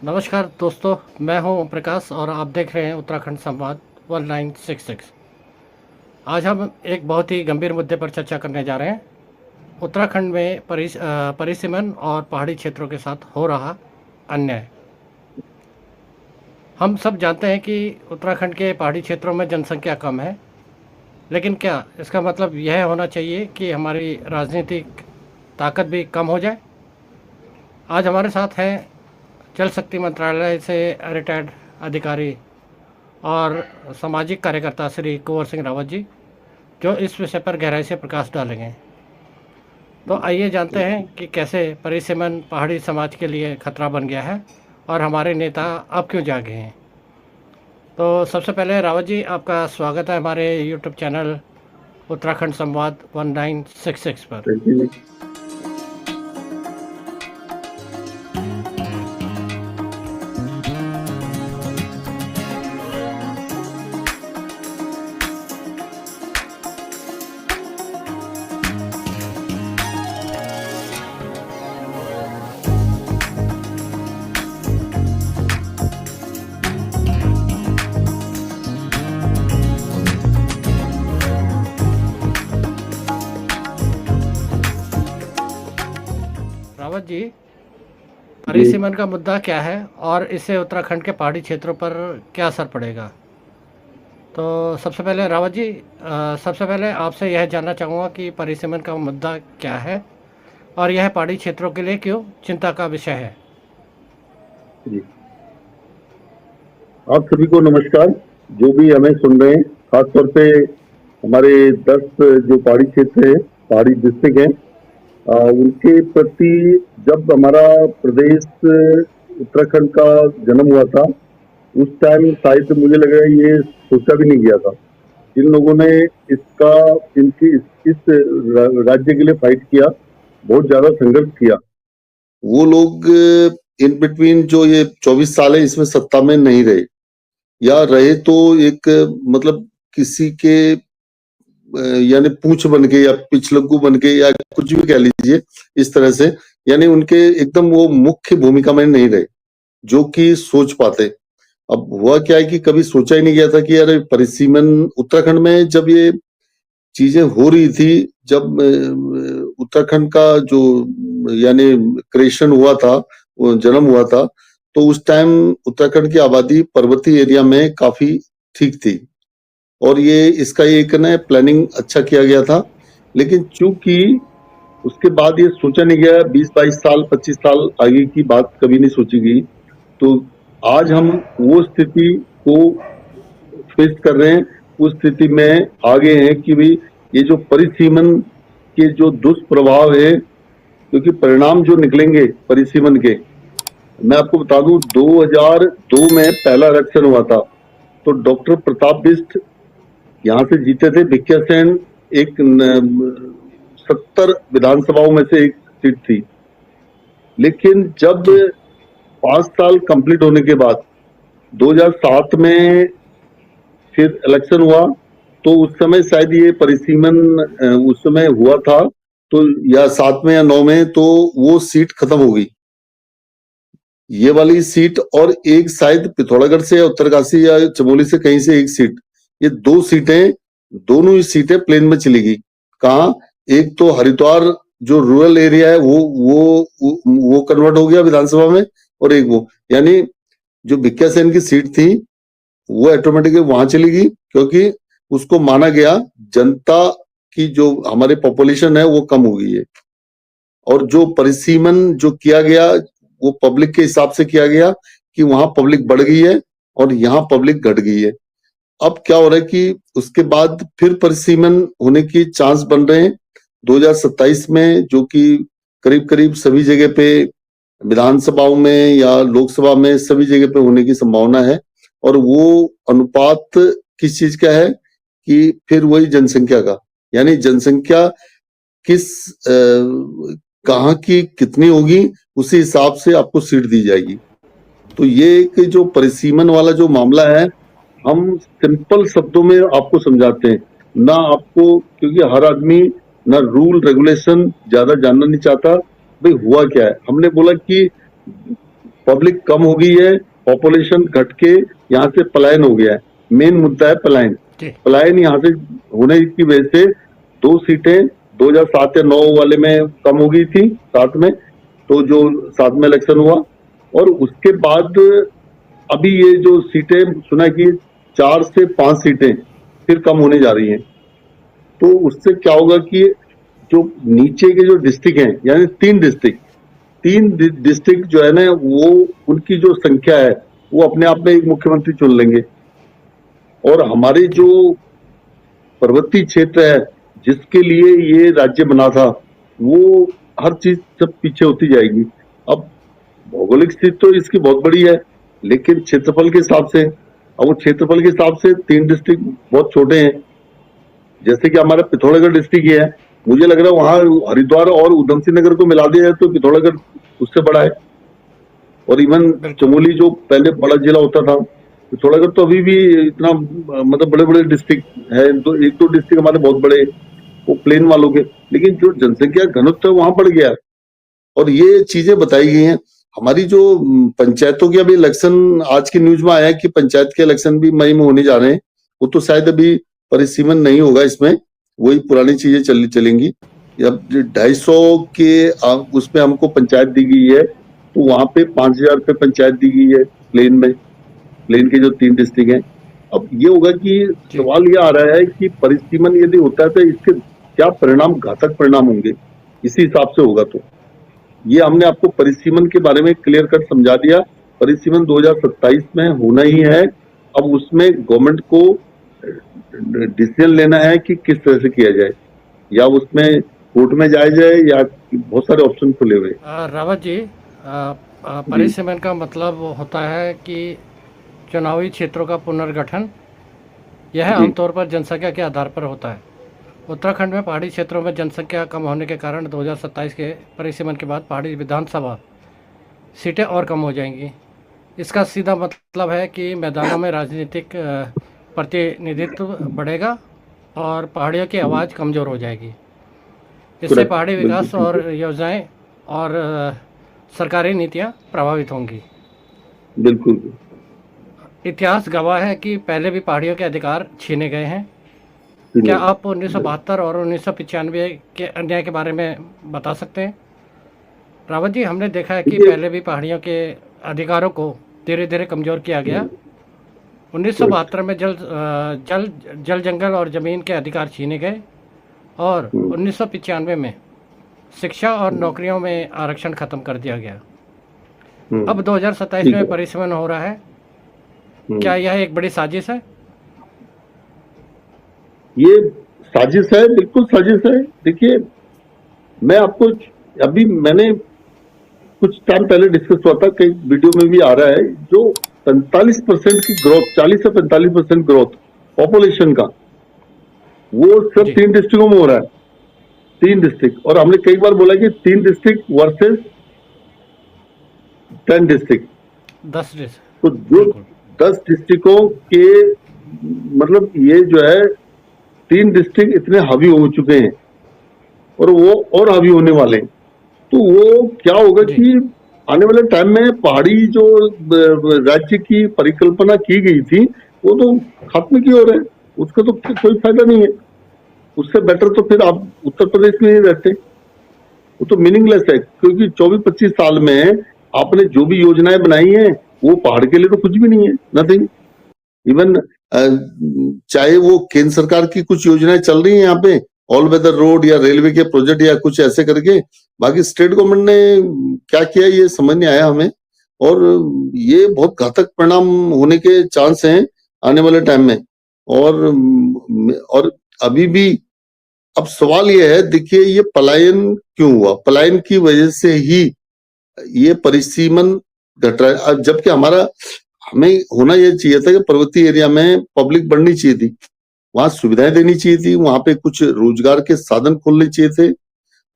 नमस्कार दोस्तों, मैं हूं ओम प्रकाश और आप देख रहे हैं उत्तराखंड संवाद 1966। आज हम एक बहुत ही गंभीर मुद्दे पर चर्चा करने जा रहे हैं। उत्तराखंड में परिसीमन और पहाड़ी क्षेत्रों के साथ हो रहा अन्याय। हम सब जानते हैं कि उत्तराखंड के पहाड़ी क्षेत्रों में जनसंख्या कम है, लेकिन क्या इसका मतलब यह होना चाहिए कि हमारी राजनीतिक ताकत भी कम हो जाए? आज हमारे साथ हैं जल शक्ति मंत्रालय से रिटायर्ड अधिकारी और सामाजिक कार्यकर्ता श्री कुंवर सिंह रावत जी, जो इस विषय पर गहराई से प्रकाश डालेंगे। तो आइए जानते हैं कि कैसे परिसीमन पहाड़ी समाज के लिए खतरा बन गया है और हमारे नेता अब क्यों जागे हैं। तो सबसे पहले रावत जी, आपका स्वागत है हमारे यूट्यूब चैनल उत्तराखंड संवाद 1966 पर। Thank you. रावत जी, परिसीमन का मुद्दा क्या है और इससे उत्तराखंड के पहाड़ी क्षेत्रों पर क्या असर पड़ेगा? तो सबसे पहले रावत जी, सबसे पहले आपसे यह जानना चाहूँगा कि परिसीमन का मुद्दा क्या है और यह पहाड़ी क्षेत्रों के लिए क्यों चिंता का विषय है? जी, आप सभी को नमस्कार। जो भी हमें सुन रहे हैं, खासतौर पे हमारे 10 जो पहाड़ी क्षेत्र है, पहाड़ी डिस्ट्रिक्ट है, उनके प्रति जब हमारा प्रदेश उत्तराखंड का जन्म हुआ था, उस टाइम शायद मुझे लग रहा है ये सोचा भी नहीं गया था। जिन लोगों ने इसका इस राज्य के लिए फाइट किया, बहुत ज्यादा संघर्ष किया, वो लोग इन बिटवीन जो ये 24 साल है इसमें सत्ता में नहीं रहे, या रहे तो एक मतलब किसी के यानी पूंछ बन के या पिछलग्गू बन के या कुछ भी कह लीजिए इस तरह से, यानी उनके एकदम वो मुख्य भूमिका में नहीं रहे जो कि सोच पाते। अब हुआ क्या है कि कभी सोचा ही नहीं गया था कि यार परिसीमन उत्तराखंड में जब ये चीजें हो रही थी, जब उत्तराखंड का जो यानी क्रिएशन हुआ था, जन्म हुआ था, तो उस टाइम उत्तराखंड की आबादी पर्वतीय एरिया में काफी ठीक थी और ये इसका एक ना प्लानिंग अच्छा किया गया था। लेकिन चूंकि उसके बाद ये सोचा नहीं गया, 20-22 साल 25 साल आगे की बात कभी नहीं सोची गई, तो आज हम वो स्थिति को फेस कर रहे हैं। उस स्थिति में आगे हैं कि भाई ये जो परिसीमन के जो दुष्प्रभाव है, क्योंकि परिणाम जो निकलेंगे परिसीमन के, मैं आपको बता दूं 2002 में पहला इलेक्शन हुआ था, तो डॉक्टर प्रताप बिष्ट यहाँ से जीते थे। भिकिया सेन एक 70 विधानसभाओं में से एक सीट थी। लेकिन जब 5 साल कंप्लीट होने के बाद 2007 में फिर इलेक्शन हुआ, तो उस समय शायद ये परिसीमन उस समय हुआ था, तो या 7 में या 9 में, तो वो सीट खत्म हो गई, ये वाली सीट, और एक शायद पिथौरागढ़ से या उत्तरकाशी या चमोली से कहीं से एक सीट, ये 2 सीटें, दोनों ही सीटें प्लेन में चली गई। कहा, एक तो हरिद्वार जो रूरल एरिया है वो कन्वर्ट हो गया विधानसभा में, और एक वो, यानी जो भिकिया सेन की सीट थी वो ऑटोमेटिकली वहां चली गई, क्योंकि उसको माना गया जनता की जो हमारे पॉपुलेशन है वो कम हो गई है, और जो परिसीमन जो किया गया वो पब्लिक के हिसाब से किया गया कि वहां पब्लिक बढ़ गई है और यहाँ पब्लिक घट गई है। अब क्या हो रहा है कि उसके बाद फिर परिसीमन होने की चांस बन रहे हैं 2027 में, जो कि करीब करीब सभी जगह पे विधानसभाओं में या लोकसभा में सभी जगह पे होने की संभावना है। और वो अनुपात किस चीज का है कि फिर वही जनसंख्या का, यानी जनसंख्या किस कहाँ की कितनी होगी उसी हिसाब से आपको सीट दी जाएगी। तो ये एक जो परिसीमन वाला जो मामला है, हम सिंपल शब्दों में आपको समझाते हैं ना, आपको, क्योंकि हर आदमी ना रूल रेगुलेशन ज्यादा जानना नहीं चाहता, भाई हुआ क्या है। हमने बोला कि पब्लिक कम हो गई है, पॉपुलेशन घट के यहाँ से पलायन हो गया है। मेन मुद्दा है पलायन। जी पलायन यहाँ से होने की वजह से 2 सीटें 2007 या 9 वाले में कम हो गई थी, 7 में, तो जो 7 में इलेक्शन हुआ, और उसके बाद अभी ये जो सीटें सुना कि 4 से 5 सीटें फिर कम होने जा रही हैं। तो उससे क्या होगा कि जो नीचे के जो डिस्ट्रिक्ट हैं, यानी 3 डिस्ट्रिक्ट जो है ना, वो उनकी जो संख्या है वो अपने आप में एक मुख्यमंत्री चुन लेंगे, और हमारे जो पर्वतीय क्षेत्र है जिसके लिए ये राज्य बना था, वो हर चीज सब पीछे होती जाएगी। अब भौगोलिक स्थिति तो इसकी बहुत बड़ी है, लेकिन क्षेत्रफल के हिसाब से, अब वो क्षेत्रफल के हिसाब से 3 डिस्ट्रिक्ट बहुत छोटे हैं। जैसे कि हमारा पिथौरागढ़ डिस्ट्रिक्ट ही है, मुझे लग रहा है वहां हरिद्वार और उधम सिंह नगर को मिला दिया जाए तो पिथौरागढ़ उससे बड़ा है। और इवन चमोली जो पहले बड़ा जिला होता था, पिथौरागढ़ तो अभी भी इतना मतलब बड़े बड़े डिस्ट्रिक्ट है, तो 1-2 डिस्ट्रिक्ट हमारे बहुत बड़े वो प्लेन वालों के, लेकिन जो जनसंख्या घनत्व है वहां बढ़ गया है। और ये चीजें बताई गई हैं। हमारी जो पंचायतों के अभी इलेक्शन आज की न्यूज में आया है कि पंचायत के इलेक्शन भी मई में होने जा रहे हैं, वो तो शायद अभी परिसीमन नहीं होगा इसमें, वही पुरानी चीजें चलेंगी। अब 250 के उसमें हमको पंचायत दी गई है, तो वहां पे 5,000 रुपये पंचायत दी गई है प्लेन के जो 3 डिस्ट्रिक्ट हैं। अब ये होगा कि सवाल ये आ रहा है कि परिसीमन यदि होता है तो इसके क्या परिणाम, घातक परिणाम होंगे, इसी हिसाब से होगा। तो ये हमने आपको परिसीमन के बारे में क्लियर कट समझा दिया। परिसीमन 2027 में होना ही है। अब उसमें गवर्नमेंट को डिसीजन लेना है कि किस तरह से किया जाए, या उसमें कोर्ट में जाया जाए, या बहुत सारे ऑप्शन खुले हुए। रावत जी, परिसीमन का मतलब होता है कि चुनावी क्षेत्रों का पुनर्गठन। यह आमतौर पर जनसंख्या के आधार पर होता है। उत्तराखंड में पहाड़ी क्षेत्रों में जनसंख्या कम होने के कारण 2027 के परिसीमन के बाद पहाड़ी विधानसभा सीटें और कम हो जाएंगी। इसका सीधा मतलब है कि मैदानों में राजनीतिक प्रतिनिधित्व बढ़ेगा और पहाड़ियों की आवाज़ कमज़ोर हो जाएगी। इससे पहाड़ी विकास और योजनाएं और सरकारी नीतियां प्रभावित होंगी। बिल्कुल। इतिहास गवाह है कि पहले भी पहाड़ियों के अधिकार छीने गए हैं। क्या आप 1972 और 1995 के अन्याय के बारे में बता सकते हैं? रावत जी, हमने देखा है कि पहले भी पहाड़ियों के अधिकारों को धीरे धीरे कमज़ोर किया गया। 1972 में जल जंगल और ज़मीन के अधिकार छीने गए, और 1995 में शिक्षा और नौकरियों में आरक्षण खत्म कर दिया गया। अब 2027 में परिसीमन हो रहा है। क्या यह एक बड़ी साजिश है? ये साजिश है, बिल्कुल साजिश है। देखिए, मैं आपको अभी मैंने कुछ टाइम पहले डिस्कस हुआ था, कई वीडियो में भी आ रहा है, जो 45% की ग्रोथ, 40 से 45% ग्रोथ पॉपुलेशन का, वो सिर्फ 3 डिस्ट्रिक्टों में हो रहा है। 3 डिस्ट्रिक्ट, और हमने कई बार बोला कि 3 डिस्ट्रिक्ट वर्सेस 10 डिस्ट्रिक्ट, 10 डिस्ट्रिक्ट, तो जो 10 डिस्ट्रिक्टों के मतलब ये जो है 3 डिस्ट्रिक्ट इतने हावी हो चुके हैं, और वो और हावी होने वाले हैं। तो वो क्या होगा कि आने वाले टाइम में पहाड़ी जो राज्य की परिकल्पना की गई थी, वो तो खत्म की ओर है, उसका तो कोई फायदा नहीं है। उससे बेटर तो फिर आप उत्तर प्रदेश में ही रहते, वो तो मीनिंगलेस है, क्योंकि 24-25 साल में आपने जो भी योजनाएं बनाई हैं वो पहाड़ के लिए तो कुछ भी नहीं है, नथिंग। इवन चाहे वो केंद्र सरकार की कुछ योजनाएं चल रही हैं यहाँ पे, ऑल वेदर रोड या रेलवे के प्रोजेक्ट या कुछ ऐसे करके, बाकी स्टेट गवर्नमेंट ने क्या किया ये समझ नहीं आया हमें, और ये बहुत घातक परिणाम होने के चांस हैं आने वाले टाइम में। और अभी भी अब सवाल ये है, देखिए ये पलायन क्यों हुआ? पलायन की वजह से ही ये परिसीमन घट रहा है। जबकि हमें होना ये चाहिए था कि पर्वतीय एरिया में पब्लिक बढ़नी चाहिए थी, वहां सुविधाएं देनी चाहिए थी, वहां पे कुछ रोजगार के साधन खोलने चाहिए थे।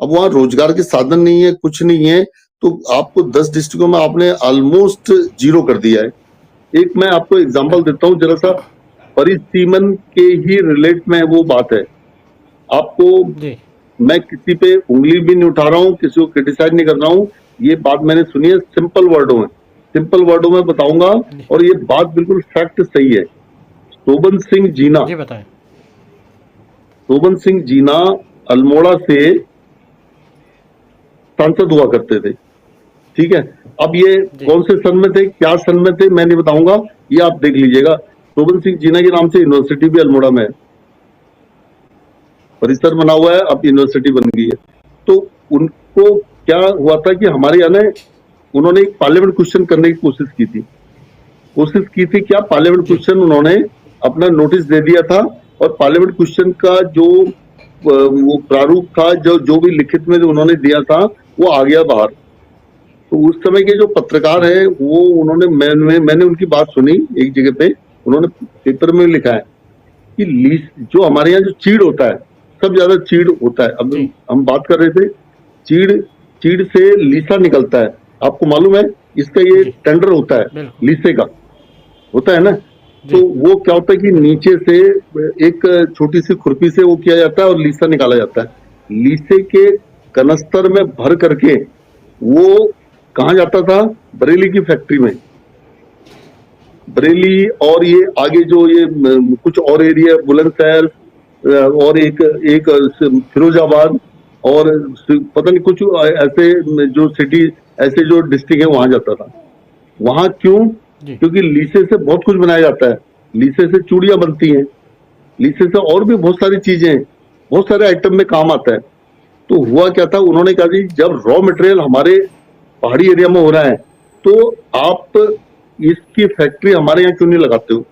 अब वहां रोजगार के साधन नहीं है, कुछ नहीं है, तो आपको 10 डिस्ट्रिक्टों में आपने ऑलमोस्ट जीरो कर दिया है। एक मैं आपको एग्जांपल देता हूँ, जरा सा परिसीमन के ही रिलेट में वो बात है आपको। मैं किसी पे उंगली भी नहीं उठा रहा हूँ, किसी को क्रिटिसाइज नहीं कर रहा हूँ, ये बात मैंने सुनी है सिंपल वर्डों में। सिंपल वर्डों में बताऊंगा, और ये बात बिल्कुल फैक्ट सही है। शोभन सिंह जीना, जी बताएं। शोभन सिंह जीना अल्मोड़ा से सांसद हुआ करते थे, ठीक है। अब ये जी कौन से सन में थे, क्या सन में थे, मैं नहीं बताऊंगा, ये आप देख लीजिएगा। शोभन सिंह जीना के नाम से यूनिवर्सिटी भी अल्मोड़ा में है, परिसर बना हुआ है, अब यूनिवर्सिटी बन गई है। तो उनको क्या हुआ था कि हमारे यहाँ ना उन्होंने एक पार्लियामेंट क्वेश्चन करने की कोशिश की थी क्या, पार्लियामेंट जी क्वेश्चन उन्होंने अपना नोटिस दे दिया था, और पार्लियामेंट क्वेश्चन का जो वो प्रारूप था, जो भी लिखित में जो उन्होंने दिया था, वो आ गया बाहर। तो उस समय के जो पत्रकार हैं वो उन्होंने मैंने उनकी बात सुनी एक जगह पे, उन्होंने पेपर में लिखा है कि जो हमारे यहाँ जो चीड़ होता है, सब ज्यादा चीड़ होता है। अब जी हम बात कर रहे थे, चीड़ से लीसा निकलता है, आपको मालूम है, इसका ये जी टेंडर होता है बिल्कुल लीसे का, होता है ना। तो जी वो क्या होता है कि नीचे से एक छोटी सी खुरपी से वो किया जाता है और लीसा निकाला जाता है। लीसे के कनस्तर में भर करके वो कहाँ जाता था, बरेली की फैक्ट्री में, बरेली, और ये आगे जो ये कुछ और एरिया बुलंदशहर, और एक एक फिरोजाबाद, और पता नहीं कुछ ऐसे जो सिटी, ऐसे जो डिस्ट्रिक्ट है वहां जाता था। वहां क्यों, जी क्योंकि लीसे से बहुत कुछ बनाया जाता है, लीसे से चूड़ियां बनती हैं, लीसे से और भी बहुत सारी चीजें हैं, बहुत सारे आइटम में काम आता है। तो हुआ क्या था, उन्होंने कहा जी जब रॉ मटेरियल हमारे पहाड़ी एरिया में हो रहा है, तो आप इसकी फैक्ट्री हमारे यहाँ क्यों नहीं लगाते हो।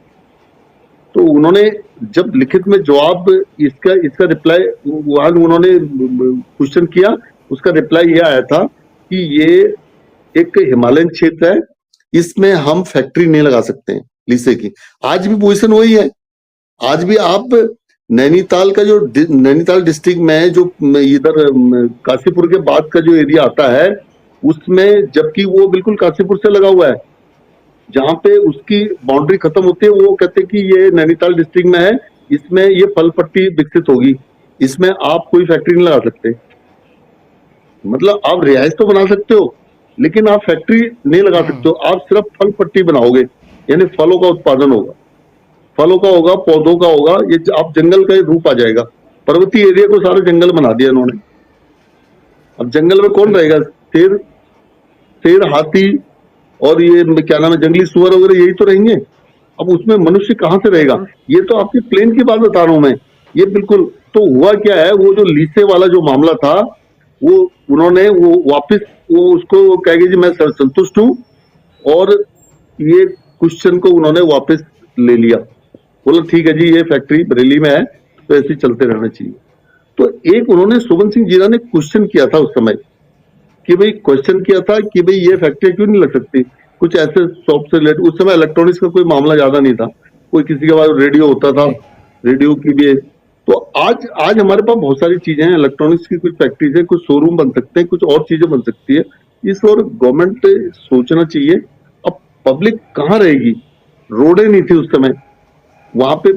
तो उन्होंने जब लिखित में जवाब इसका रिप्लाई वहां उन्होंने क्वेश्चन किया, उसका रिप्लाई ये आया था कि ये एक हिमालयन क्षेत्र है, इसमें हम फैक्ट्री नहीं लगा सकते हैं लीसे की। आज भी पोजीशन वही है। आज भी आप नैनीताल का जो नैनीताल डिस्ट्रिक्ट में जो इधर काशीपुर के बाद का जो एरिया आता है, उसमें जबकि वो बिल्कुल काशीपुर से लगा हुआ है, जहां पे उसकी बाउंड्री खत्म होती है, वो कहते हैं कि ये नैनीताल डिस्ट्रिक्ट में है, इसमें ये फल पट्टी विकसित होगी, इसमें आप कोई फैक्ट्री नहीं लगा सकते। मतलब आप रिहाइश तो बना सकते हो, लेकिन आप फैक्ट्री नहीं लगा सकते हो, आप सिर्फ फल पट्टी बनाओगे, यानी फलों का उत्पादन होगा, फलों का होगा, पौधों का होगा, ये आप जंगल का रूप आ जाएगा। पर्वतीय एरिया को सारा जंगल बना दिया इन्होंने। अब जंगल में कौन रहेगा, शेर, हाथी, और ये क्या नाम है, जंगली सुअर वगैरह, यही तो रहेंगे। अब उसमें मनुष्य कहाँ से रहेगा। ये तो आपके प्लेन की बात बता रहा हूं मैं, ये बिल्कुल। तो हुआ क्या है, वो जो लीसे वाला जो मामला था, वो उन्होंने वो वापस वो उसको कहेंगे जी मैं संतुष्ट हूं, और ये क्वेश्चन को उन्होंने वापस ले लिया, बोला ठीक है जी ये फैक्ट्री बरेली में है, तो ऐसे चलते रहना चाहिए। तो एक उन्होंने शोभन सिंह जीना ने क्वेश्चन किया था उस समय, कि भाई क्वेश्चन किया था कि भाई ये फैक्ट्री क्यों नहीं लग सकती, कुछ ऐसे शॉप से रिलेटेड। उस समय इलेक्ट्रॉनिक्स का कोई मामला ज्यादा नहीं था, कोई किसी के पास रेडियो होता था, जी रेडियो की भी। तो आज हमारे पास बहुत सारी चीजें हैं, इलेक्ट्रॉनिक्स की कुछ फैक्ट्रीज है, कुछ शोरूम बन सकते हैं, कुछ और चीजें बन सकती है। इस और गवर्नमेंट सोचना चाहिए। अब पब्लिक कहाँ रहेगी, रोडें नहीं थी उस समय, वहां पे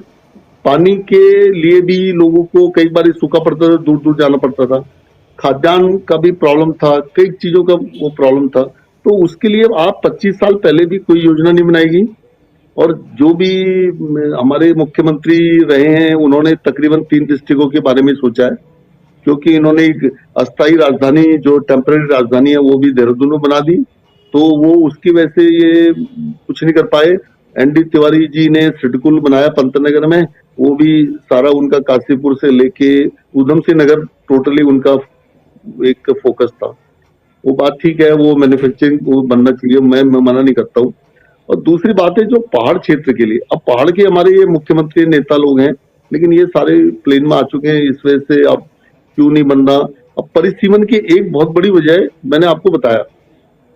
पानी के लिए भी लोगों को कई बार सूखा पड़ता था, दूर दूर जाना पड़ता था, खाद्यान्न का भी प्रॉब्लम था, कई चीजों का वो प्रॉब्लम था। तो उसके लिए आप 25 साल पहले भी कोई योजना नहीं बनाएगी, और जो भी हमारे मुख्यमंत्री रहे हैं उन्होंने तकरीबन 3 डिस्ट्रिक्टों के बारे में सोचा है, क्योंकि इन्होंने एक अस्थायी राजधानी जो टेम्पररी राजधानी है वो भी देहरादून में बना दी, तो वो उसकी वजह से ये कुछ नहीं कर पाए। एनडी तिवारी जी ने सिडकुल बनाया पंतनगर में, वो भी सारा उनका काशीपुर से लेके उधम सिंह नगर टोटली उनका एक फोकस था। वो बात ठीक है, वो मैन्युफैक्चरिंग वो बनना चाहिए, मैं मना नहीं करता हूँ। और दूसरी बात है जो पहाड़ क्षेत्र के लिए, अब पहाड़ के हमारे ये मुख्यमंत्री नेता लोग हैं, लेकिन ये सारे प्लेन में आ चुके हैं, इस वजह से अब क्यों नहीं बन रहा। अब परिसीमन की एक बहुत बड़ी वजह मैंने आपको बताया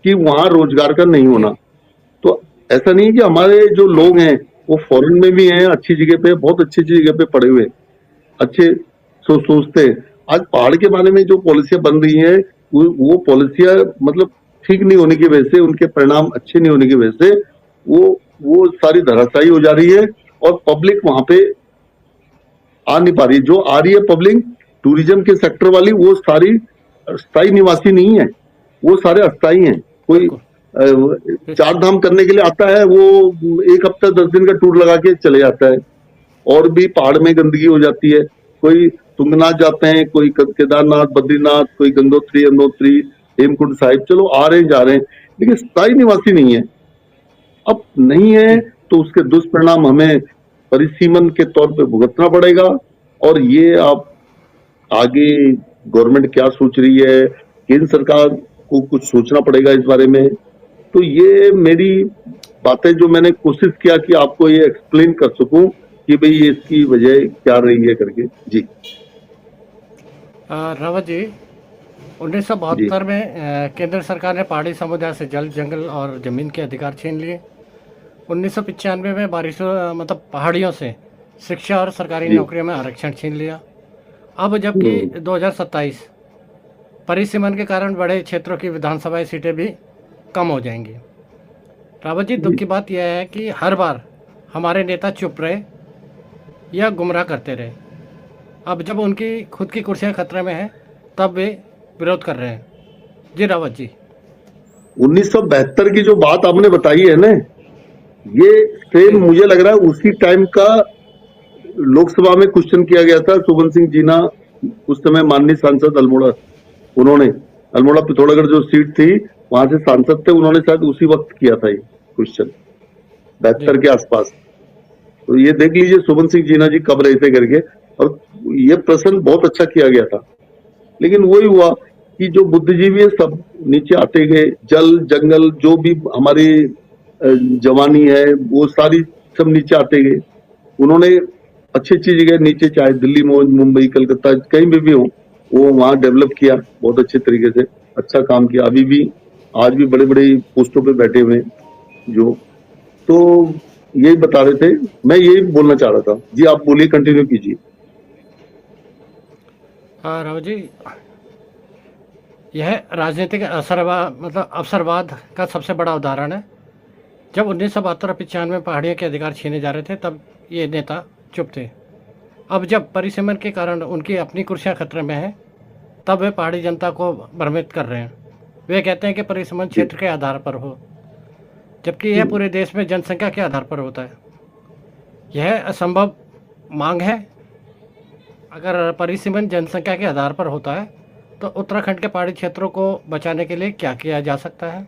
कि वहां रोजगार का नहीं होना। तो ऐसा नहीं कि हमारे जो लोग हैं वो फॉरेन में भी हैं, अच्छी जगह पे, बहुत अच्छी जगह पे पड़े हुए, अच्छे सोचते हैं। आज पहाड़ के बारे में जो पॉलिसियां बन रही हैं, वो पॉलिसियां मतलब ठीक नहीं होने की वजह से, उनके परिणाम अच्छे नहीं होने की वजह से वो सारी धराशायी हो जा रही है, और पब्लिक वहां पे आ नहीं पा रही। जो आ रही है पब्लिक टूरिज्म के सेक्टर वाली, वो सारी स्थायी निवासी नहीं है, वो सारे अस्थायी हैं। कोई चार धाम करने के लिए आता है, वो एक हफ्ता 10 दिन का टूर लगा के चले जाता है। और भी पहाड़ में गंदगी हो जाती है, कोई तुंगनाथ जाते हैं, कोई केदारनाथ, बद्रीनाथ, कोई गंगोत्री, यमुनोत्री, हेमकुंड साहिब, चलो आ रहे हैं जा रहे हैं, लेकिन स्थायी निवासी नहीं है। अब नहीं है जी तो उसके दुष्परिणाम हमें परिसीमन के तौर पे भुगतना पड़ेगा। और ये आप आगे गवर्नमेंट क्या सोच रही है, केंद्र सरकार को कुछ सोचना पड़ेगा इस बारे में। तो ये मेरी बातें जो मैंने कोशिश किया कि आपको ये एक्सप्लेन कर सकूं कि भाई ये इसकी वजह क्या रही है करके। जी रावत जी, जी 1972 में केंद्र सरकार ने पहाड़ी समुदाय से जल, जंगल और ज़मीन के अधिकार छीन लिए। 1995 में बारिशों मतलब पहाड़ियों से शिक्षा और सरकारी जी नौकरियों में आरक्षण छीन लिया। अब जबकि 2027 परिसीमन के कारण बड़े क्षेत्रों की विधानसभाई सीटें भी कम हो जाएंगी। रावत जी, दुख जी की बात यह है कि हर बार हमारे नेता चुप रहे या गुमराह करते रहे। अब जब उनकी खुद की कुर्सियां खतरे में हैं, तब वे विरोध कर रहे हैं। जी रावत जी। 1972 की जो बात आपने बताई है ना, ये सेम जी मुझे लग रहा है उसी टाइम का लोकसभा में क्वेश्चन किया गया था। सुबन सिंह जीना उस समय माननीय सांसद अल्मोड़ा, उन्होंने अल्मोड़ा पिथौरागढ़ जो सीट थी वहां से सांसद थे, उन्होंने शायद उसी वक्त किया था ये क्वेश्चन, जी 72 के आसपास। तो ये देख लीजिए सुबन सिंह जीना जी कब रहे थे करके। और ये प्रश्न बहुत अच्छा किया गया था, लेकिन वही हुआ कि जो बुद्धिजीवी है सब नीचे आते गए। जल जंगल जो भी हमारी जवानी है वो सारी सब नीचे आते गए। उन्होंने अच्छी अच्छी जगह नीचे, चाहे दिल्ली में हो, मुंबई, कलकत्ता, कहीं भी हो, वो वहां डेवलप किया बहुत अच्छे तरीके से, अच्छा काम किया। अभी भी आज भी बड़े बड़े पोस्टों पे बैठे हुए हैं जो। तो यही बता रहे थे, मैं यही बोलना चाह रहा था। जी आप बोलिए, कंटिन्यू कीजिए। रावत जी, यह राजनीतिक असरवाद मतलब अवसरवाद का सबसे बड़ा उदाहरण है। जब 1972-95 में पहाड़ियों के अधिकार छीने जा रहे थे, तब ये नेता चुप थे। अब जब परिसीमन के कारण उनकी अपनी कुर्सियां खतरे में हैं, तब वे पहाड़ी जनता को भ्रमित कर रहे हैं। वे कहते हैं कि परिसीमन जी क्षेत्र के आधार पर हो, जबकि यह पूरे देश में जनसंख्या के आधार पर होता है। यह असंभव मांग है। अगर परिसीमन जनसंख्या के आधार पर होता है, तो उत्तराखंड के पहाड़ी क्षेत्रों को बचाने के लिए क्या किया जा सकता है?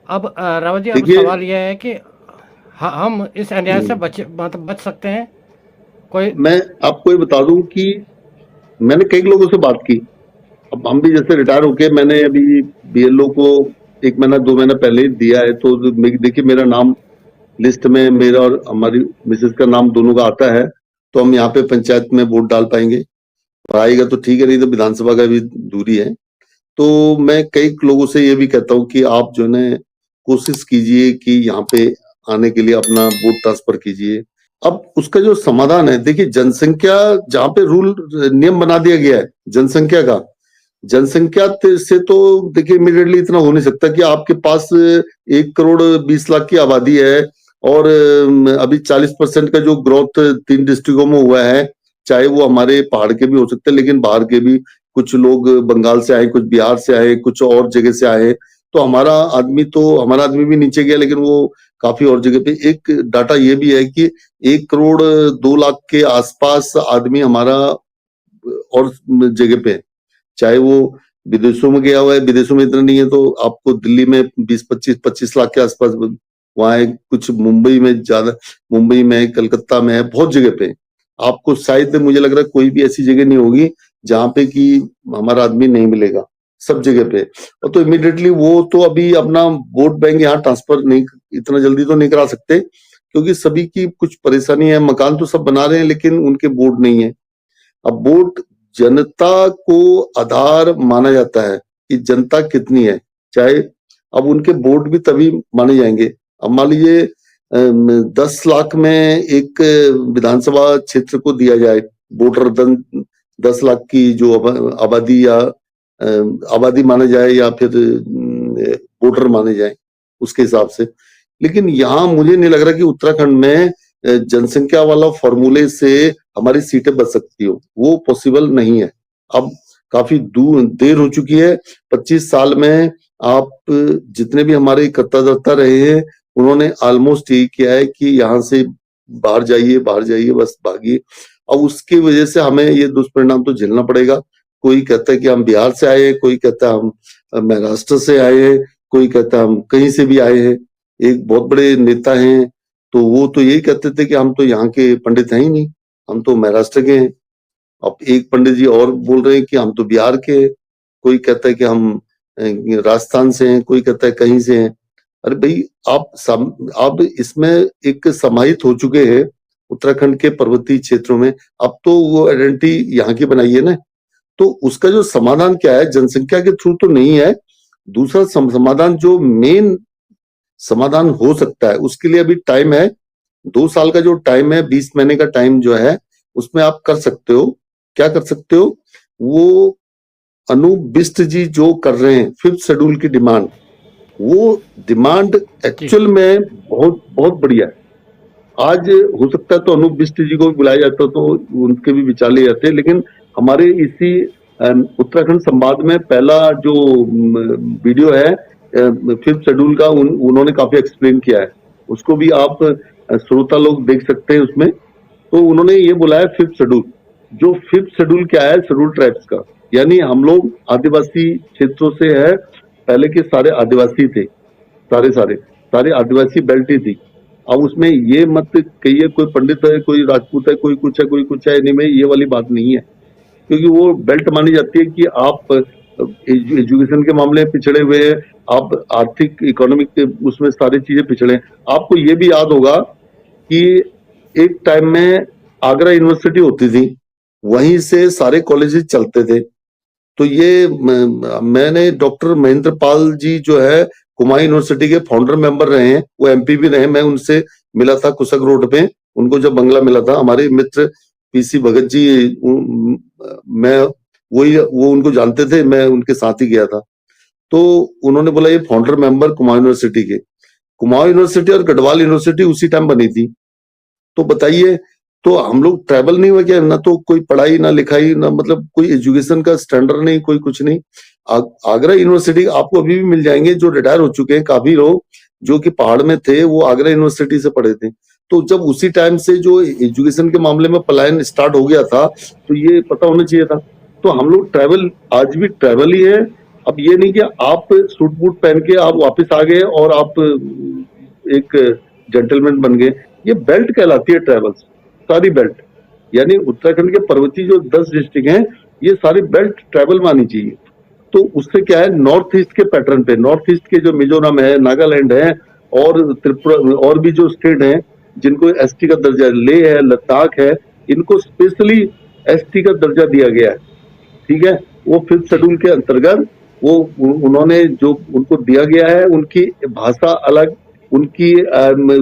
अब रावत जी, अब देखिए, सवाल यह है कि हम इस अन्याय से बच सकते हैं कोई? मैं आपको ये बता दूं कि मैंने कई लोगों से बात की। अब हम भी जैसे रिटायर होके, मैंने अभी बीएलओ को 1 महीना 2 महीना पहले ही दिया है। तो देखिए मेरा नाम लिस्ट में, मेरा और हमारी मिसेज का नाम दोनों का आता है, तो हम यहाँ पे पंचायत में वोट डाल पाएंगे। और आएगा तो ठीक है, नहीं तो विधानसभा का भी दूरी है। तो मैं कई लोगों से ये भी कहता हूँ कि आप जो है कोशिश कीजिए कि यहाँ पे आने के लिए अपना वोट ट्रांसफर कीजिए। अब उसका जो समाधान है, देखिए जनसंख्या जहाँ पे रूल नियम बना दिया गया है जनसंख्या का, जनसंख्या से तो देखिए इमीडिएटली इतना हो नहीं सकता कि आपके पास 1 करोड़ 20 लाख की आबादी है और अभी 40% का जो ग्रोथ 3 डिस्ट्रिक्टों में हुआ है, चाहे वो हमारे पहाड़ के भी हो सकते हैं, लेकिन बाहर के भी कुछ लोग बंगाल से आए, कुछ बिहार से आए, कुछ और जगह से आए। तो हमारा आदमी भी नीचे गया, लेकिन वो काफी और जगह पे। एक डाटा ये भी है कि 1 करोड़ 2 लाख के आसपास आदमी हमारा और जगह पे है, चाहे वो विदेशों में गया हुआ है। विदेशों में इतना नहीं है तो आपको दिल्ली में 20-25-25 लाख के आसपास वहां है, कुछ मुंबई में ज्यादा, मुंबई में, कलकत्ता में है, बहुत जगह पे। आपको शायद मुझे लग रहा है कोई भी ऐसी जगह नहीं होगी जहां पे कि हमारा आदमी नहीं मिलेगा, सब जगह पे। और तो इमिडिएटली वो तो अभी अपना वोट बैंक यहाँ ट्रांसफर नहीं, इतना जल्दी तो नहीं करा सकते, क्योंकि सभी की कुछ परेशानी है। मकान तो सब बना रहे हैं लेकिन उनके बोर्ड नहीं है। अब वोट जनता को आधार माना जाता है कि जनता कितनी है, चाहे अब उनके वोट भी तभी माने जाएंगे। अब मान लीजिए 10 लाख में एक विधानसभा क्षेत्र को दिया जाए वोटर, 10 लाख की जो आबादी या आबादी माने जाए या फिर वोटर माने जाए उसके हिसाब से। लेकिन यहाँ मुझे नहीं लग रहा कि उत्तराखंड में जनसंख्या वाला फॉर्मूले से हमारी सीटें बच सकती हो, वो पॉसिबल नहीं है। अब काफी देर हो चुकी है। 25 साल में आप जितने भी हमारे करता धर्ता रहे हैं, उन्होंने ऑलमोस्ट यही किया है कि यहाँ से बाहर जाइए, बस भागिए। अब उसकी वजह से हमें ये दुष्परिणाम तो झेलना पड़ेगा। कोई कहता है कि हम बिहार से आए हैं, कोई कहता है हम महाराष्ट्र से आए हैं, कोई कहता है हम कहीं से भी आए हैं। एक बहुत बड़े नेता हैं, तो वो तो यही कहते थे कि हम तो यहाँ के पंडित हैं ही नहीं, हम तो महाराष्ट्र के हैं। अब एक पंडित जी और बोल रहे हैं कि हम तो बिहार के हैं। कोई कहता है कि हम राजस्थान से हैं, कोई कहता है कहीं से हैं। अरे भाई, आप इसमें एक समाहित हो चुके हैं उत्तराखंड के पर्वतीय क्षेत्रों में। अब तो वो आइडेंटिटी यहाँ की बनाई है ना, तो उसका जो समाधान क्या है, जनसंख्या के थ्रू तो नहीं है। दूसरा समाधान जो मेन समाधान हो सकता है, उसके लिए अभी टाइम है। 2 साल का जो टाइम है, 20 महीने का टाइम जो है, उसमें आप कर सकते हो। क्या कर सकते हो? वो अनूप बिष्ट जी जो कर रहे हैं 5th शेड्यूल की डिमांड, वो डिमांड एक्चुअल में बहुत बहुत बढ़िया है। आज हो सकता है तो अनूप बिष्ट जी को भी बुलाया जाता तो उनके भी विचार लिए जाते, लेकिन हमारे इसी उत्तराखंड संवाद में पहला जो वीडियो है 5th शेड्यूल का, उन्होंने काफी एक्सप्लेन किया है। उसको भी आप श्रोता लोग देख सकते हैं उसमें। तो उन्होंने ये बोला है 5th शेड्यूल, जो 5th शेड्यूल क्या है, शेड्यूल ट्राइब्स का, यानी हम लोग आदिवासी क्षेत्रों से है, पहले के सारे आदिवासी थे, सारे आदिवासी बेल्ट ही थी। अब उसमें ये मत कहिए कोई पंडित है, कोई राजपूत है, कोई कुछ है, नहीं में ये वाली बात नहीं है। क्योंकि वो बेल्ट मानी जाती है कि आप एजुकेशन के मामले में पिछड़े हुए हैं, आप आर्थिक इकोनॉमिक उसमें सारी चीजें पिछड़े हैं। आपको ये भी याद होगा कि एक टाइम में आगरा यूनिवर्सिटी होती थी, वहीं से सारे कॉलेजेस चलते थे। तो ये मैंने डॉक्टर महेंद्र पाल जी जो है कुमाऊं यूनिवर्सिटी के फाउंडर मेंबर रहे हैं, वो एमपी भी रहे। मैं उनसे मिला था कुशक रोड पे, उनको जब बंगला मिला था। हमारे मित्र पीसी भगत जी, मैं वो उनको जानते थे, मैं उनके साथ ही गया था। तो उन्होंने बोला ये फाउंडर मेंबर कुमाऊं यूनिवर्सिटी के, कुमाऊं यूनिवर्सिटी और गढ़वाल यूनिवर्सिटी उसी टाइम बनी थी। तो बताइए, तो हम लोग ट्रैवल नहीं हुआ क्या? ना तो कोई पढ़ाई, ना लिखाई, ना मतलब कोई एजुकेशन का स्टैंडर्ड नहीं, कोई कुछ नहीं। आगरा यूनिवर्सिटी आपको अभी भी मिल जाएंगे, जो रिटायर हो चुके हैं काफी लोग जो कि पहाड़ में थे, वो आगरा यूनिवर्सिटी से पढ़े थे। तो जब उसी टाइम से जो एजुकेशन के मामले में पलायन स्टार्ट हो गया था, तो ये पता होना चाहिए था। तो हम लोग ट्रैवल, आज भी ट्रैवल ही है। अब ये नहीं कि आप सूट बूट पहन के आप वापस आ गए और आप एक जेंटलमैन बन गए। ये बेल्ट कहलाती है ट्रैवल्स, सारी बेल्ट, यानी उत्तराखंड के पर्वतीय जो 10 डिस्ट्रिक्ट हैं, ये सारी बेल्ट ट्रैवल मानी चाहिए। तो उससे क्या है, नॉर्थ ईस्ट के पैटर्न पे, नॉर्थ ईस्ट के जो मिजोरम है, नागालैंड है और त्रिपुरा और भी जो स्टेट हैं जिनको एसटी का दर्जा, लेह है, लद्दाख है, इनको स्पेशली एसटी का दर्जा दिया गया है। ठीक है, वो 5th शेड्यूल के अंतर्गत वो उन्होंने जो उनको दिया गया है, उनकी भाषा अलग, उनकी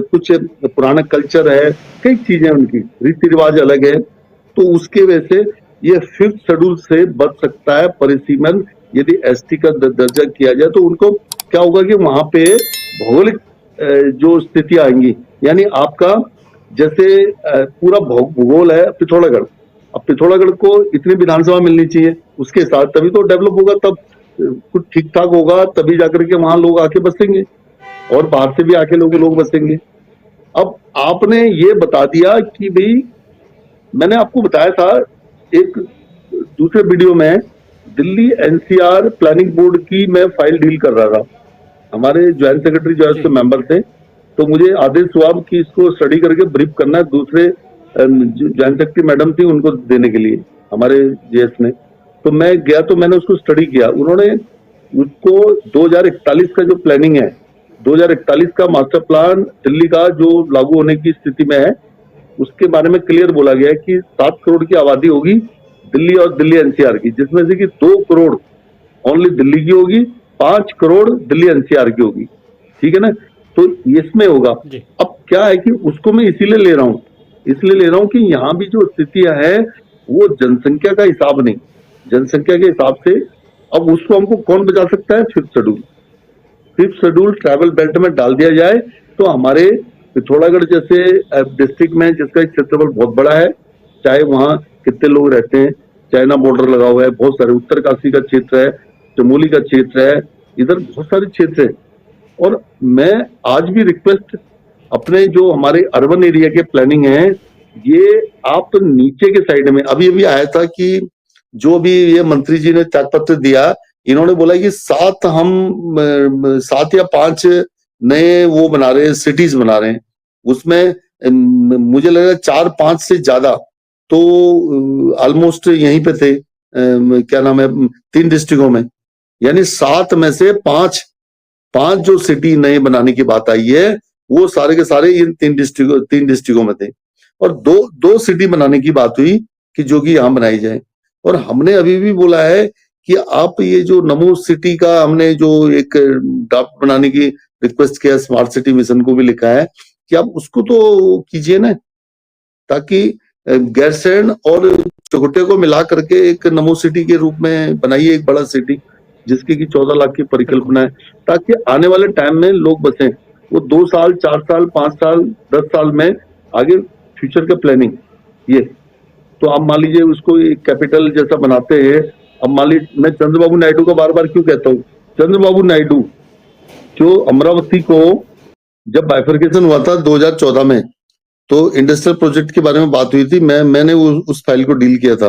कुछ पुराना कल्चर है, कई चीजें उनकी रीति रिवाज अलग है। तो उसके वजह से ये 5th शेड्यूल से बच सकता है परिसीमन। यदि एसटी का दर्जा किया जाए तो उनको क्या होगा कि वहां पे भौगोलिक जो स्थिति आएंगी, यानी आपका जैसे पूरा भूगोल है पिथौरागढ़, अब पिथौरागढ़ को इतनी विधानसभा मिलनी चाहिए, उसके साथ तभी तो डेवलप होगा, तब कुछ ठीक ठाक होगा, तभी जाकर के वहां लोग आके बसेंगे और बाहर से भी आके लोग बसेंगे। अब आपने ये बता दिया कि भाई, मैंने आपको बताया था एक दूसरे वीडियो में, दिल्ली एनसीआर प्लानिंग बोर्ड की मैं फाइल डील कर रहा था। हमारे ज्वाइंट सेक्रेटरी जो है उसके मेंबर थे, तो मुझे आदेश हुआ कि इसको स्टडी करके ब्रीफ करना है दूसरे ज्वाइंट सेक्रेटरी मैडम थी उनको देने के लिए, हमारे जेएस ने। तो मैं गया, तो मैंने उसको स्टडी किया। उन्होंने उसको 2041 का जो प्लानिंग है, 2041 का मास्टर प्लान दिल्ली का जो लागू होने की स्थिति में है, उसके बारे में क्लियर बोला गया है कि 7 करोड़ की आबादी होगी दिल्ली और दिल्ली एनसीआर की, जिसमें से कि 2 करोड़ ओनली दिल्ली की होगी, 5 करोड़ दिल्ली एनसीआर की होगी। ठीक है ना, तो इसमें होगा। अब क्या है कि उसको मैं इसीलिए ले रहा हूं कि यहाँ भी जो स्थितियां है वो जनसंख्या का हिसाब नहीं, जनसंख्या के हिसाब से। अब उसको हमको कौन बचा सकता है? 5th schedule. 5th schedule travel belt में डाल दिया जाए तो हमारे पिथौरागढ़ जैसे डिस्ट्रिक्ट में, जिसका क्षेत्रफल बहुत बड़ा है, चाहे वहां कितने लोग रहते हैं, चाइना बॉर्डर लगा हुआ है, बहुत सारे उत्तरकाशी का क्षेत्र है, चमोली का क्षेत्र है, इधर बहुत सारे क्षेत्र हैं। और मैं आज भी रिक्वेस्ट अपने जो हमारे अर्बन एरिया के प्लानिंग है, ये आप नीचे के साइड में, अभी अभी आया था कि जो भी ये मंत्री जी ने त्याग पत्र दिया, इन्होंने बोला कि 7 या 5 नए वो बना रहे हैं, सिटीज बना रहे हैं। उसमें मुझे लग रहा है 4-5 से ज्यादा तो ऑलमोस्ट यहीं पे थे, क्या नाम है, 3 डिस्ट्रिक्टों में, यानी 7 में से 5 जो सिटी नए बनाने की बात आई है, वो सारे के सारे इन 3 डिस्ट्रिक्टों में थे। और दो सिटी बनाने की बात हुई कि जो कि यहाँ बनाई जाए। और हमने अभी भी बोला है कि आप ये जो नमो सिटी का हमने जो एक ड्राफ्ट बनाने की रिक्वेस्ट किया, स्मार्ट सिटी मिशन को भी लिखा है कि आप उसको तो कीजिए ना, ताकि गैरसैंण और चकोटे को मिला करके एक नमो सिटी के रूप में बनाइए, एक बड़ा सिटी जिसकी की 14 लाख की परिकल्पना है, ताकि आने वाले टाइम में लोग बसें। वो 2 साल, 4 साल, 5 साल, 10 साल में आगे फ्यूचर का प्लानिंग ये। तो आप मान लीजिए उसको एक कैपिटल जैसा बनाते हैं। अब मान लीजिए, मैं चंद्रबाबू नायडू का बार बार क्यों कहता हूँ, चंद्रबाबू नायडू जो अमरावती को जब बाइफर्केशन हुआ था 2014 में, तो इंडस्ट्रियल प्रोजेक्ट के बारे में बात हुई थी, मैंने उस फाइल को डील किया था।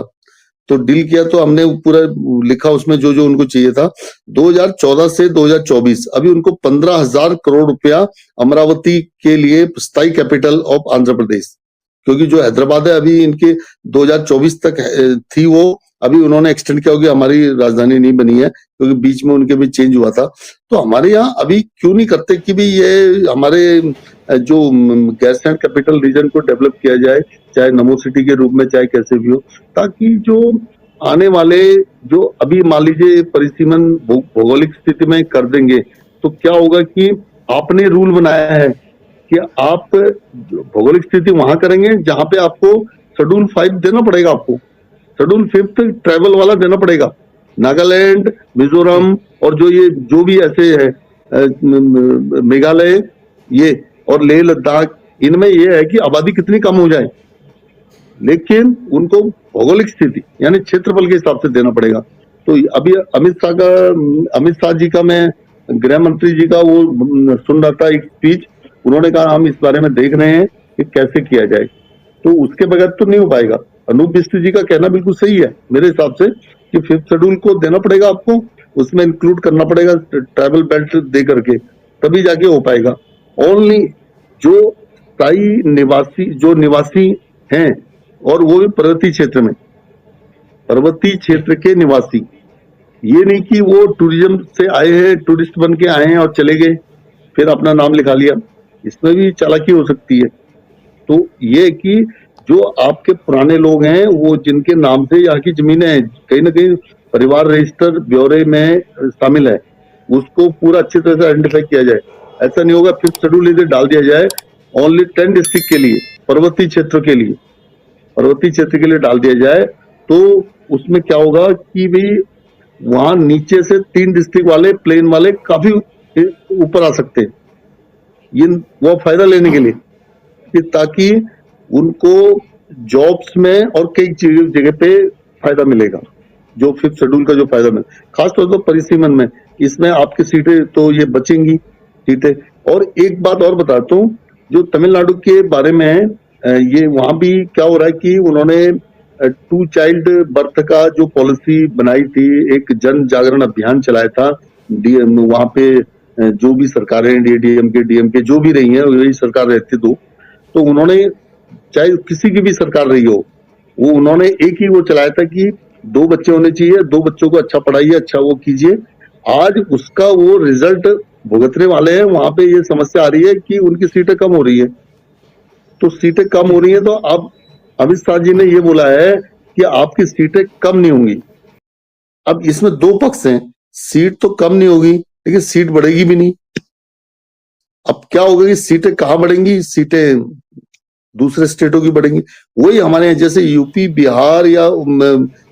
तो डील किया तो हमने पूरा लिखा उसमें जो जो उनको चाहिए था। 2014 से 2024 अभी उनको 15,000 करोड़ रुपया अमरावती के लिए स्थायी कैपिटल ऑफ आंध्र प्रदेश, क्योंकि जो हैदराबाद है अभी इनके 2024 तक थी, वो अभी उन्होंने एक्सटेंड किया होगी, हमारी राजधानी नहीं बनी है क्योंकि बीच में उनके भी चेंज हुआ था। तो हमारे यहाँ अभी क्यों नहीं करते कि भी ये हमारे जो गैरसैंण कैपिटल रीजन को डेवलप किया जाए, चाहे नमो सिटी के रूप में, चाहे कैसे भी हो, ताकि जो आने वाले जो अभी मान लीजिए परिसीमन भौगोलिक स्थिति में कर देंगे तो क्या होगा कि आपने रूल बनाया है कि आप भौगोलिक स्थिति वहां करेंगे जहां पे आपको शेड्यूल 5 देना पड़ेगा, आपको शेड्यूल 5 ट्रैवल वाला देना पड़ेगा। नागालैंड, मिजोरम और जो भी ऐसे है, मेघालय ये और लेह लद्दाख, इनमें ये है कि आबादी कितनी कम हो जाए, लेकिन उनको भौगोलिक स्थिति यानी क्षेत्रफल के हिसाब से देना पड़ेगा। तो अभी अमित शाह जी का, मैं गृह मंत्री जी का वो सुन रहा था एक स्पीच, उन्होंने कहा हम इस बारे में देख रहे हैं कि कैसे किया जाए। तो उसके बगैर तो नहीं हो पाएगा। अनूप बिष्ट जी का कहना बिल्कुल सही है मेरे हिसाब से कि 5th शेड्यूल को देना पड़ेगा आपको, उसमें इंक्लूड करना पड़ेगा ट्राइबल बेल्ट दे करके, तभी जाके हो पाएगा। ओनली जो स्थायी निवासी हैं और वो भी पर्वतीय क्षेत्र में, पर्वतीय क्षेत्र के निवासी, ये नहीं कि वो टूरिज्म से आए हैं, टूरिस्ट बन के आए हैं और चले गए फिर अपना नाम लिखा लिया, इसमें भी चालाकी हो सकती है। तो ये कि जो आपके पुराने लोग हैं, वो जिनके नाम से यहाँ की जमीनें हैं, कहीं ना कहीं परिवार रजिस्टर ब्यौरे में शामिल है, उसको पूरा अच्छी तरह से आइडेंटिफाई किया जाए। ऐसा नहीं होगा 5th शेड्यूल इधर डाल दिया जाए ओनली 10 डिस्ट्रिक्ट के लिए, पर्वतीय क्षेत्र के लिए डाल दिया जाए, तो उसमें क्या होगा कि भाई वहां नीचे से 3 डिस्ट्रिक्ट वाले, प्लेन वाले काफी ऊपर आ सकते हैं, ये वो फायदा लेने के लिए कि ताकि उनको जॉब्स में और कई जगह पे फायदा मिलेगा, जो 5th शेड्यूल का जो फायदा मिले, खासतौर पर परिसीमन में। इसमें आपकी सीटें तो ये बचेंगी सीटें। और एक बात और बताता हूँ, जो तमिलनाडु के बारे में है, ये वहां भी क्या हो रहा है कि उन्होंने 2 चाइल्ड बर्थ का जो पॉलिसी बनाई थी, एक जन जागरण अभियान चलाया था वहां पे, जो भी सरकारें डीएमके जो भी रही है, वही सरकार रहती तो उन्होंने, चाहे किसी की भी सरकार रही हो, वो उन्होंने एक ही वो चलाया था कि 2 बच्चे होने चाहिए, 2 बच्चों को अच्छा पढ़ाइए, अच्छा वो कीजिए। आज उसका वो रिजल्ट भुगतने वाले हैं। वहां पे ये समस्या आ रही है कि उनकी सीटें कम हो रही है, तो सीटें कम हो रही है, तो अब अमित शाह जी ने ये बोला है कि आपकी सीटें कम नहीं होंगी। अब इसमें 2 पक्ष हैं, सीट तो कम नहीं होगी लेकिन सीट बढ़ेगी भी नहीं। अब क्या होगा कि सीटें कहाँ बढ़ेंगी, सीटें दूसरे स्टेटों की बढ़ेंगी। वही हमारे यहाँ जैसे यूपी, बिहार या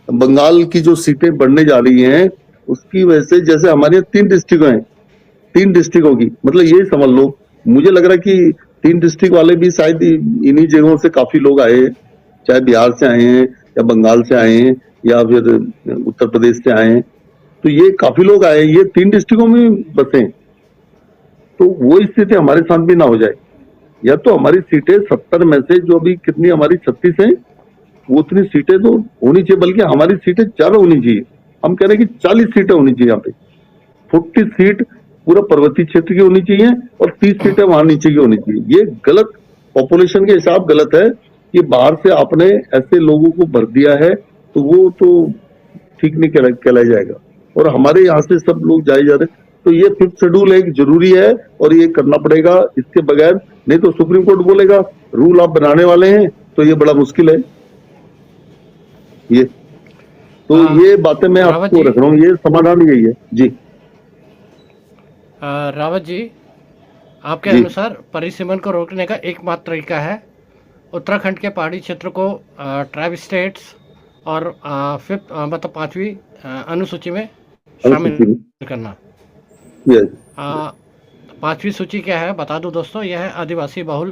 बंगाल की जो सीटें बढ़ने जा रही हैं, उसकी वजह से जैसे हमारे यहाँ 3 डिस्ट्रिक्ट हैं, 3 डिस्ट्रिक्टों की, मतलब ये समझ लो, मुझे लग रहा है कि 3 डिस्ट्रिक्ट वाले भी शायद इन्हीं जगहों से काफी लोग आए हैं, चाहे बिहार से आए हैं या बंगाल से आए हैं या फिर उत्तर प्रदेश से आए हैं। तो ये काफी लोग आए, ये 3 डिस्ट्रिक्टों में बसे हैं। तो वो स्थिति हमारे साथ भी ना हो जाए। या तो हमारी सीटें 70 में से जो अभी कितनी हमारी 36 है, वो उतनी सीटें तो होनी चाहिए, बल्कि हमारी सीटें ज्यादा होनी चाहिए। हम कह रहे हैं कि 40 सीटें होनी चाहिए यहाँ पे। 40 सीट पूरा पर्वतीय क्षेत्र की होनी चाहिए और 30 सीटें वहां नीचे की होनी चाहिए। ये गलत, पॉपुलेशन के हिसाब गलत है कि बाहर से आपने ऐसे लोगों को भर दिया है, तो वो तो ठीक नहीं कहलाया जाएगा। और हमारे यहाँ से सब लोग जाए जा रहे, तो ये 5th शेड्यूल एक जरूरी है और ये करना पड़ेगा। इसके बगैर नहीं तो सुप्रीम कोर्ट बोलेगा रूल आप बनाने वाले हैं, तो ये बड़ा मुश्किल है। ये तो ये बातें मैं आपको रख रहा हूँ, ये समाधान यही है जी। रावत जी, आपके अनुसार परिसीमन को रोकने का एकमात्र तरीका है उत्तराखंड के पहाड़ी क्षेत्र को ट्राइब स्टेट्स और 5वीं अनुसूची में शामिल करना। 5वीं सूची क्या है बता दूं दोस्तों, यह आदिवासी बहुल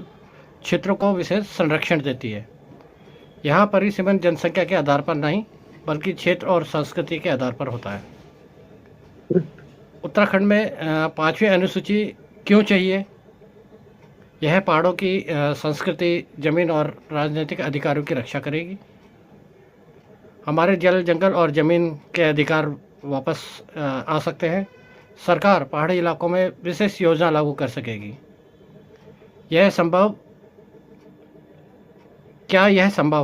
क्षेत्रों को विशेष संरक्षण देती है। यहाँ परिसीमन जनसंख्या के आधार पर नहीं बल्कि क्षेत्र और संस्कृति के आधार पर होता है। उत्तराखंड में 5वीं अनुसूची क्यों चाहिए? यह पहाड़ों की संस्कृति, जमीन और राजनीतिक अधिकारों की रक्षा करेगी। हमारे जल, जंगल और जमीन के अधिकार वापस आ सकते हैं। सरकार पहाड़ी इलाकों में विशेष योजना लागू कर सकेगी। यह संभव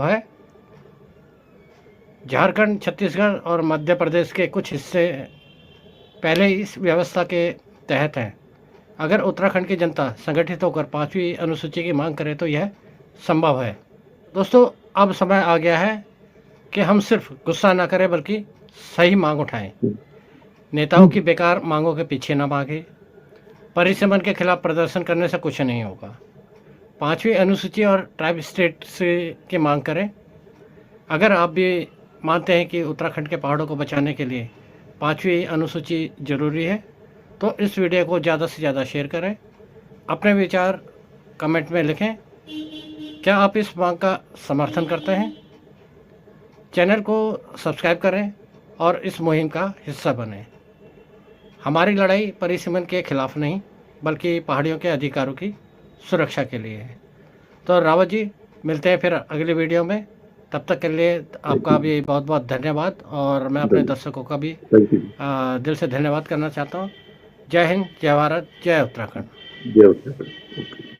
है? झारखंड, छत्तीसगढ़ और मध्य प्रदेश के कुछ हिस्से पहले इस व्यवस्था के तहत हैं। अगर उत्तराखंड की जनता संगठित होकर 5वीं अनुसूची की मांग करे तो यह संभव है। दोस्तों, अब समय आ गया है कि हम सिर्फ गुस्सा ना करें बल्कि सही मांग उठाएं। नेताओं की बेकार मांगों के पीछे ना भागें। परिसीमन के खिलाफ प्रदर्शन करने से कुछ नहीं होगा। 5वीं अनुसूची और ट्राइब स्टेट्स की मांग करें। अगर आप भी मानते हैं कि उत्तराखंड के पहाड़ों को बचाने के लिए 5वीं अनुसूची जरूरी है तो इस वीडियो को ज़्यादा से ज़्यादा शेयर करें। अपने विचार कमेंट में लिखें। क्या आप इस मांग का समर्थन करते हैं? चैनल को सब्सक्राइब करें और इस मुहिम का हिस्सा बनें। हमारी लड़ाई परिसीमन के खिलाफ नहीं बल्कि पहाड़ियों के अधिकारों की सुरक्षा के लिए है। तो रावत जी, मिलते हैं फिर अगली वीडियो में। तब तक के लिए आपका भी बहुत बहुत धन्यवाद और मैं अपने दर्शकों का भी दिल से धन्यवाद करना चाहता हूँ। जय हिंद, जय भारत, जय उत्तराखंड। जय उत्तराखंड।